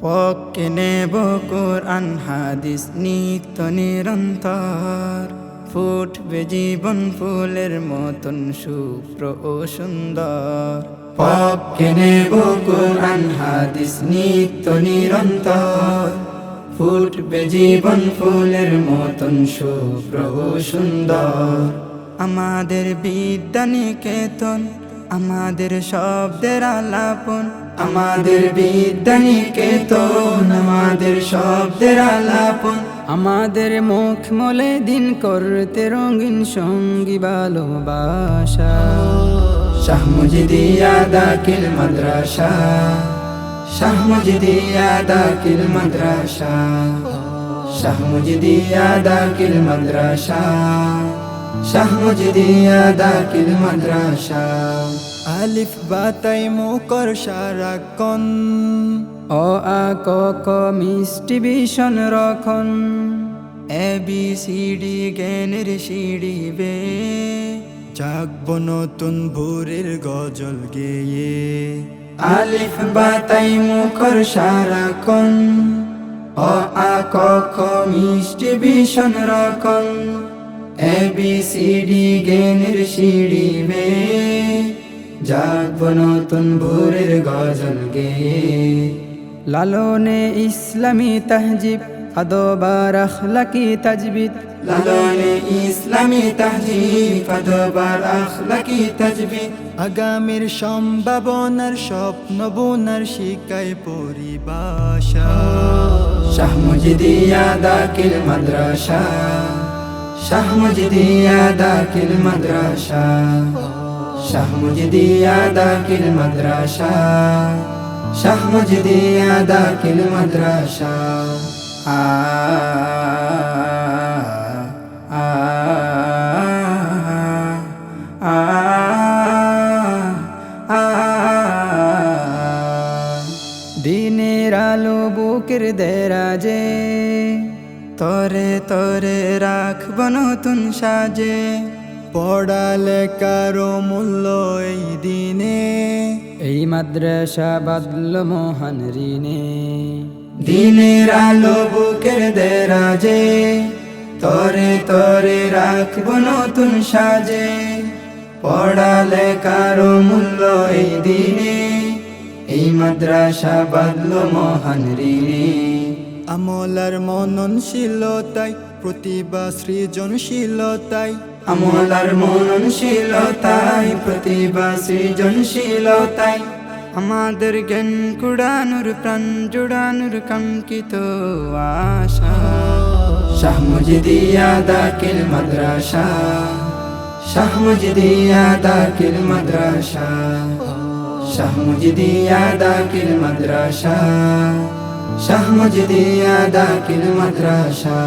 পক্ষে নেব কোরআন হাদিস নিত্য নিরন্তর, ফুটবে জীবন ফুলের মতন শুভ্র ও সুন্দর। পক্ষে নেব কোরআন হাদিস নিত্য নিরন্তর, ফুটবে জীবন ফুলের মতন শুভ্র ও সুন্দর। আমাদের বিদ্যা নিকেতন, আমাদের শব্দের আলাপন, আমাদের বিদ্যা নিকেতন, আমাদের শব্দের আলাপন। আমাদের মুখ মলে দিন করতে রঙিন সঙ্গী ভালোবাসা। শাহ মুজিদিয়া দাখিল মাদ্রাসা, শাহ মুজিদিয়া দাখিল মাদ্রাসা, শাহ মুজিদিয়া দাখিল মাদ্রাসা, শাহ মুজিদিয়া দাখিল মাদ্রাসা। আলিফ বাতাই মুকর সারাক্ষণ, অ আ ক খ মিষ্টি ভীষণ রখন, এ বি সি ডি জ্ঞানের সিঁড়ি বে। জাগব নতুন ভোরের গজল গেয়ে, আলিফ বাতাই মুখর সারাক্ষণ, অ আ ক খ মিষ্টি ভীষণ রখন, এ বি সি ডি জ্ঞানের সিঁড়ি বে। জাগব নতুন ভোরের গজল গেয়ে। লালনে ইসলামী তাহজিব, আদবার আখলাকি তাজবিদ, লালনে ইসলামী তাহজিব, আদবার আখলাকি তাজবিদ। আগামীর সম্ভাবনার স্বপ্ন বোনার শিকায় পরিভাষা। শাহ মুজিদিয়া দাখিল মাদ্রাসা, শাহ মুজিদিয়া দাখিল মাদ্রাসা, শাহ মুজিদিয়া দাখিল মাদ্রাসা, শাহ মুজিদিয়া দাখিল মাদ্রাসা। আ আ আ আ দিনের আলো বুকের দেরাজে, তরে তরে রাখব নতুন সাজে। পড়ালেখার মূল্য এই দিনে, এই মাদ্রাসা বাদল মহান ঋণে। দিনের আলো বুকের দেরাজে, তরে তরে রাখব নতুন সাজে। পড়ালেখার মূল্য এই দিনে, এই মাদ্রাসা বাদল মহান ঋণে। আমলার মননশীলতায়, প্রতিভা সৃজনশীলতায়, আমলার মননশীলতায়, প্রতিভা সৃজনশীলতায়। আমাদের জ্ঞান কুড়ানোর প্রাণ জুড়ানোর কাঙ্ক্ষিত আশা। শাহ মুজিদিয়া দাখিল মাদ্রাসা, শাহ মুজিদিয়া দাখিল মাদ্রাসা, শাহ মুজিদিয়া দাখিল মাদ্রাসা, শাহ মুজিদিয়া দাখিল মাদ্রাসা।